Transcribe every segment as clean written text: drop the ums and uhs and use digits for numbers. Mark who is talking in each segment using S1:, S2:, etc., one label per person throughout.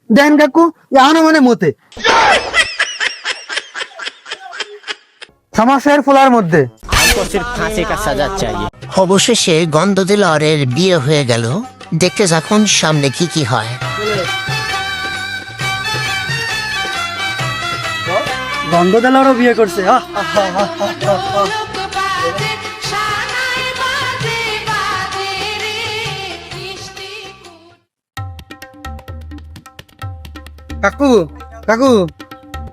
S1: দেখেন কাকু এখনো মানে মতে সমস্যার ফুলার মধ্যে।
S2: हमको सिर्फ फांसी का सजा चाहिए।
S3: অবশেষে গন্ধদেলরের বিয়ে হয়ে গেল। দেখতে থাকুন সামনে কি কি হয়।
S1: গন্ধদেলারও বিয়ে করছে। কাকু কাকু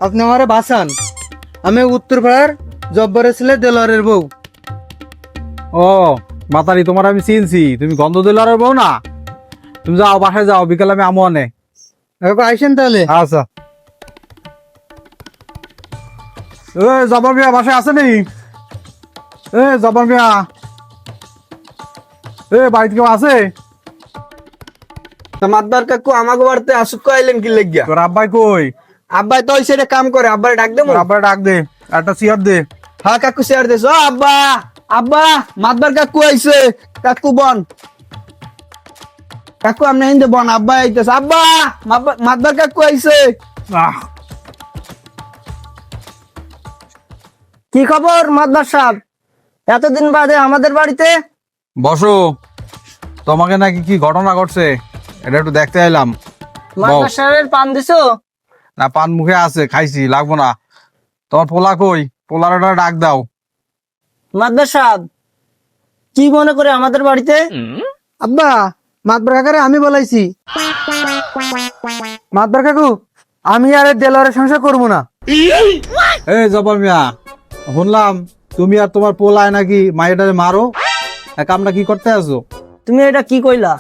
S1: আপনি আমারে বাঁচান, আমি উত্তরপাড়ার জব্বরের ছেলে দেলোয়ারের বউ।
S4: ও মাতারি, তোমার আমি চিনছি, তুমি গন্ধ দিলারের বউ না? তুমি যাও, বাসায় যাও, বিকালে আমি আমো আনে।
S1: কাকু আইসেন তাহলে।
S4: আচ্ছা, জবর মিয়া বাসায় আছে নি? জবর মিয়া, বাড়িতে কেউ আছে?
S5: মাতবার কাকু আমাকে বাড়িতে আসুক কইলেন কি লাগিয়া?
S4: তোর আব্বাই কই?
S5: আব্বাই তো ওই সাইডে কাম করে, আব্বারে ডাক দেবো।
S4: তোর আব্বাই ডাক দে, একটা চেয়ার দে।
S5: হ্যাঁ কাকু শেয়ার দেছ। ও আব্বা, আব্বা মাতবার কাকু আইছে। কাকু বন, কাকু আপনি হিন্দে বন, আব্বা আইতেছে। আব্বা মাতবার কাকু আইছে।
S4: আহ,
S5: কি খবর মাতবার সাহেব, এতদিন বাদে আমাদের বাড়িতে?
S4: বসো। তোমাকে নাকি কি ঘটনা ঘটছে এটা একটু দেখতে এলাম।
S5: মাতবার সাহেবের পান দিছো?
S4: না, পান মুখে আছে, খাইছি, লাগবো না। তোমার পোলা কই? পোলার একটা ডাক দাও।
S5: মাতবার সাহেব কি মনে করে আমাদের বাড়িতে?
S1: আব্বা মাতবার কাকারে আমি বলাইছি। মাতবার কাকু আমি আর দেলোয়ারের সংসার করবো না।
S4: এই জবর মিয়া, শুনলাম তুমি আর তোমার পোলায় নাকি মায়েটারে মারো। কামটা কি করতে আছো?
S5: তুমি এটা কি কইলা?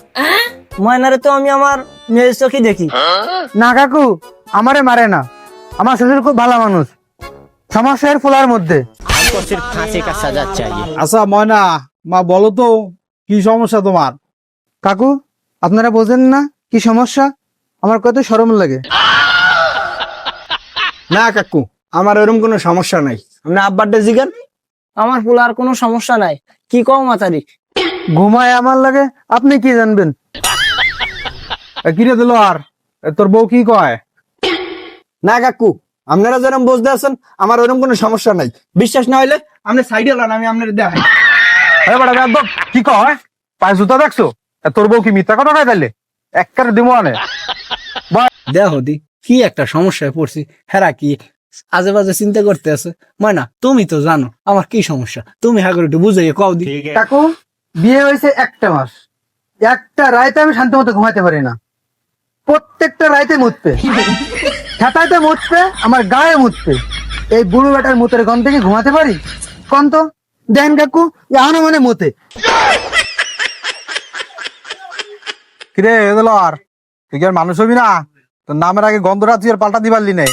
S5: ময়নারে তো আমি আমার মেয়ের চোখে দেখি।
S1: না কাকু আমারে মারে না, আমার শ্বশুর খুব ভালো মানুষ, সমস্যার ফুলার মধ্যে।
S2: हमको सिर्फ फांसी का सजा चाहिए।
S4: আচ্ছা ময়না মা, বলো তো কি সমস্যা তোমার?
S1: কাকু আপনারা বোঝেন না কি সমস্যা? আমার কত শরম লাগে।
S5: না কাকু, আমার ওরকম কোনো সমস্যা নাই। আপনি আব্বারটা জিগান। আমার পোলার কোনো সমস্যা নাই। কি কও মাতারি?
S1: ঘুমায় আমার লাগে, আপনি কি জানবেন?
S4: কিরে দিল আর তোর বউ কি কয়?
S5: না কাকু, আপনারা যেরকম বুঝতে আছেন আমার ওরকম কোনো সমস্যা নাই। বিশ্বাস না হইলে আপনি সাইডে লান, আমি আপনার দেখাই।
S4: কি কয়? পায়ে জুতা দেখছো? তোর বউ কি মিথ্যা কথা কয়? তাইলে একবারে দিমো আনে।
S5: দেখো দি কি একটা সমস্যায় পড়ছি। হেরা কি আজে বাজে চিন্তা করতে আছে? ময়না তুমি তো জানো আমার কি সমস্যা, তুমি হ্যাঁ করে একটু বুঝাইয়ে কও দি।
S1: কাকু বিয়ে হয়েছে একটা মাস, একটা রাইতে আমি শান্তি মতো ঘুমাতে পারি না। প্রত্যেকটা রাইতে মুতবে, খেতাইতে মুতবে, আমার গায়ে মুতবে। এই বুড়ো বেটার মুতের গন্ধ থেকে ঘুমাতে পারি? কন তো দেখেন কাকু এখনো মানে মতে।
S4: কিরে দিল আর তুই কি আর মানুষ হবি না? তোর নামের আগে গন্ধটা তুই আর পাল্টা দিবারলি নেই।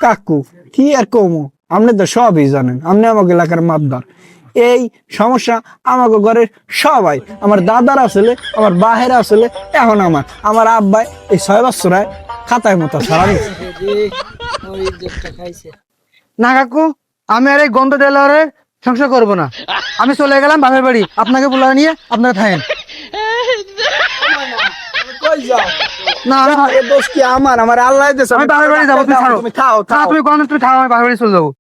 S5: কাকু কি আর কমো, আপনি তো সবই জানেন, আপনি আমাকে এলাকার মাতবার। এই সমস্যা আমাকে ঘরের সবাই, আমার দাদার আসলে, আমার বাহের আসলে, এখন আমার আব্বাই এই 6 বছরায় খাতায় মতো সারা দিচ্ছে।
S1: না কাকু আমি আর এই গন্ধ দেলারে সংসার করবো না, আমি চলে গেলাম বাপের বাড়ি। আপনাকে বলা নিয়ে আপনারা থাকেন। না
S5: এ দোষ কি আমার? আমার আল্লাহ দিয়েছে।
S1: আমি বাপের বাড়ি যাবো, তুমি ছাড়ো।
S5: তুমি খাও
S1: তুমি কোন তুমি থাকো, আমি বাপের বাড়ি চলে যাবো।